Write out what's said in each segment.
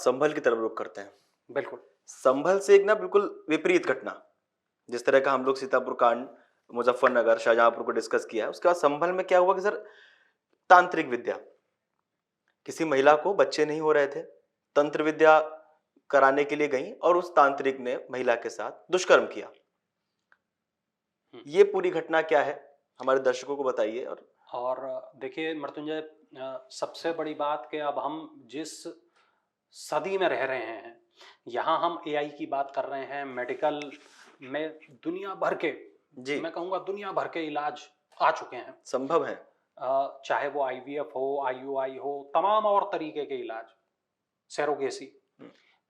संभल की तरफ रुख करते हैं। बिल्कुल। संभल से एक ना बिल्कुल विपरीत घटना, जिस तरह का हम लोग सीतापुर कांड, मुजफ्फरनगर, शाहजहांपुर को डिस्कस किया है, उसके बाद संभल में क्या हुआ कि सर तांत्रिक विद्या, किसी महिला को बच्चे नहीं हो रहे थे, तंत्र विद्या कराने के लिए गई और उस तांत्रिक ने महिला के साथ दुष्कर्म किया। ये पूरी घटना क्या है, हमारे दर्शकों को बताइए। और देखिए मृत्युंजय, सबसे बड़ी बात कि अब हम जिस सदी में रह रहे हैं, यहाँ हम एआई की बात कर रहे हैं, मेडिकल में दुनिया भर के, जी, मैं कहूँगा दुनिया भर के इलाज आ चुके हैं, संभव है। चाहे वो आईवीएफ हो, आईयूआई हो, तमाम और तरीके के इलाज, सेरोगेसी,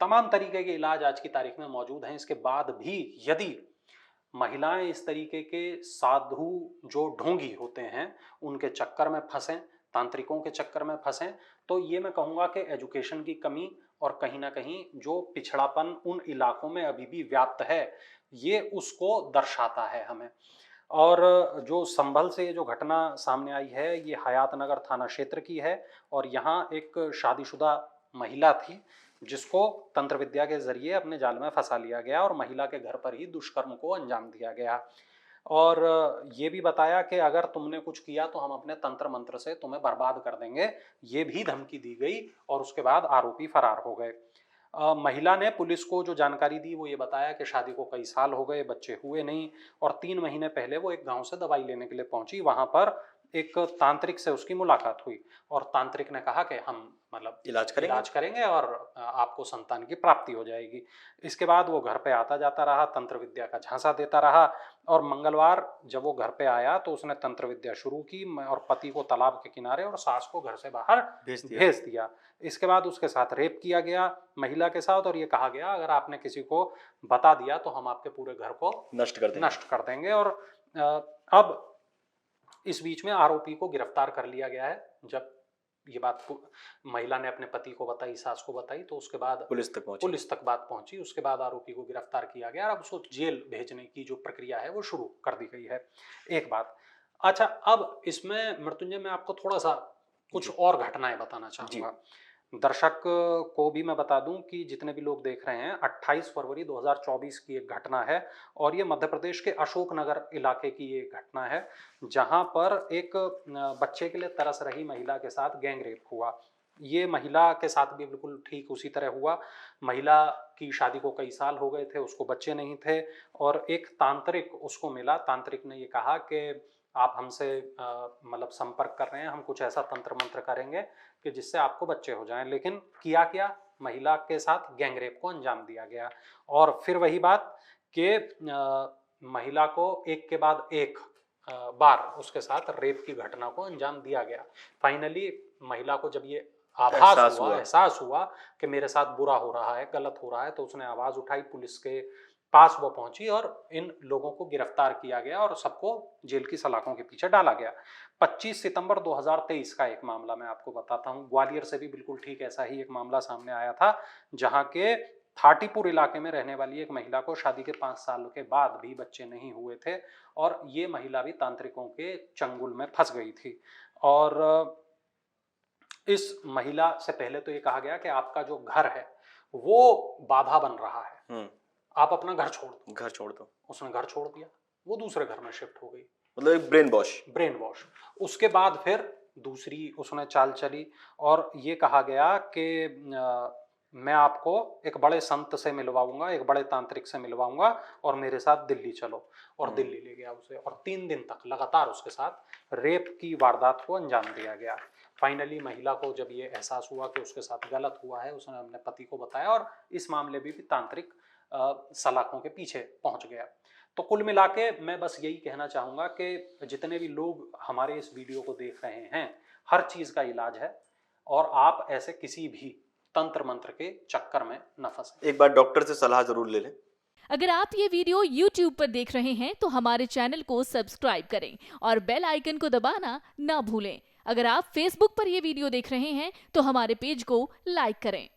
तमाम तरीके के इलाज आज की तारीख में मौजूद हैं। इसके बाद भी यदि महिलाएं इस तरीके के साधु जो ढोंगी होते हैं उनके चक्कर में फंसें, तांत्रिकों के चक्कर में फंसें, तो ये मैं कहूँगा कि एजुकेशन की कमी और कहीं ना कहीं जो पिछड़ापन उन इलाकों में अभी भी व्याप्त है, ये उसको दर्शाता है हमें। और जो संभल से जो घटना सामने आई है, ये हयात नगर थाना क्षेत्र की है और यहाँ एक शादीशुदा महिला थी जिसको तंत्र विद्या के जरिए अपने जाल में फंसा लिया गया और महिला के घर पर ही दुष्कर्म को अंजाम दिया गया। और ये भी बताया कि अगर तुमने कुछ किया तो हम अपने तंत्र मंत्र से तुम्हें बर्बाद कर देंगे, ये भी धमकी दी गई और उसके बाद आरोपी फरार हो गए। महिला ने पुलिस को जो जानकारी दी वो ये बताया कि शादी को कई साल हो गए, बच्चे हुए नहीं, और 3 महीने पहले वो एक गांव से दवाई लेने के लिए पहुंची। वहां पर एक तांत्रिक से उसकी मुलाकात हुई और तांत्रिक ने कहा कि हम मतलब इलाज करेंगे और आपको संतान की प्राप्ति हो जाएगी। इसके बाद वो घर पे आता जाता रहा, तंत्र विद्या का झांसा देता रहा और मंगलवार जब वो घर पे आया तो उसने तंत्र विद्या शुरू की और पति को तालाब के किनारे और सास को घर से बाहर भेज दिया। इसके बाद उसके साथ रेप किया गया महिला के साथ और ये कहा गया अगर आपने किसी को बता दिया तो हम आपके पूरे घर को नष्ट कर देंगे। और अब इस बीच में आरोपी को गिरफ्तार कर लिया गया है। जब ये बात महिला ने अपने पति को बताई, सास को बताई, तो उसके बाद पुलिस तक बात पहुंची। उसके बाद आरोपी को गिरफ्तार किया गया और अब उसको जेल भेजने की जो प्रक्रिया है वो शुरू कर दी गई है। एक बात। अच्छा, अब इसमें मृत्युंजय मैं आपको थोड़ा सा कुछ और घटनाएं बताना चाहूंगा। दर्शक को भी मैं बता दूं कि जितने भी लोग देख रहे हैं, 28 फरवरी 2024 की एक घटना है और ये मध्य प्रदेश के अशोकनगर इलाके की ये घटना है जहां पर एक बच्चे के लिए तरस रही महिला के साथ गैंग रेप हुआ। ये महिला के साथ भी बिल्कुल ठीक उसी तरह हुआ। महिला की शादी को कई साल हो गए थे, उसको बच्चे नहीं थे और एक तांत्रिक उसको मिला। तांत्रिक ने ये कहा कि आप हमसे मतलब संपर्क कर रहे हैं, हम कुछ ऐसा तंत्र मंत्र करेंगे कि जिससे आपको बच्चे हो जाएं। लेकिन किया क्या, महिला के साथ गैंग रेप को अंजाम दिया गया। और फिर वही बात कि महिला को एक के बाद एक बार उसके साथ रेप की घटना को अंजाम दिया गया। फाइनली महिला को जब ये एहसास हुआ कि मेरे साथ बुरा हो रहा है, गलत हो रहा है, तो उसने आवाज उठाई, पुलिस के पास वो पहुंची और इन लोगों को गिरफ्तार किया गया और सबको जेल की सलाखों के पीछे डाला गया। 25 सितंबर 2023 का एक मामला मैं आपको बताता हूं। ग्वालियर से भी बिल्कुल ठीक ऐसा ही एक मामला सामने आया था जहां के थाटीपुर इलाके में रहने वाली एक महिला को शादी के 5 साल के बाद भी बच्चे नहीं हुए थे और ये महिला भी तांत्रिकों के चंगुल में फंस गई थी। और इस महिला से पहले तो ये कहा गया कि आपका जो घर है वो बाधा बन रहा है, आप अपना घर छोड़ दो। उसने घर छोड़ दिया, वो दूसरे घर में शिफ्ट हो गई। मतलब एक ब्रेन वॉश। उसके बाद फिर दूसरी उसने चाल चली और ये कहा गया कि मैं आपको एक बड़े संत से मिलवाऊंगा, एक बड़े तांत्रिक से मिलवाऊंगा और मेरे साथ दिल्ली चलो। और दिल्ली ले गया उसे और 3 दिन तक लगातार उसके साथ रेप की वारदात को अंजाम दिया गया। फाइनली महिला को जब ये एहसास हुआ कि उसके साथ गलत हुआ है, उसने अपने पति को बताया और इस मामले में भी तांत्रिक सलाखों के पीछे पहुंच गया। तो कुल मिला के मैं बस यही कहना चाहूंगा कि जितने भी लोग हमारे इस वीडियो को देख रहे हैं, हर चीज का इलाज है और आप ऐसे किसी भी तंत्र मंत्र के चक्कर में न फंसे। एक बार डॉक्टर से सलाह जरूर ले लें। अगर आप ये वीडियो YouTube पर देख रहे हैं तो हमारे चैनल को सब्सक्राइब करें और बेल आइकन को दबाना ना भूलें। अगर आप Facebook पर ये वीडियो देख रहे हैं तो हमारे पेज को लाइक करें।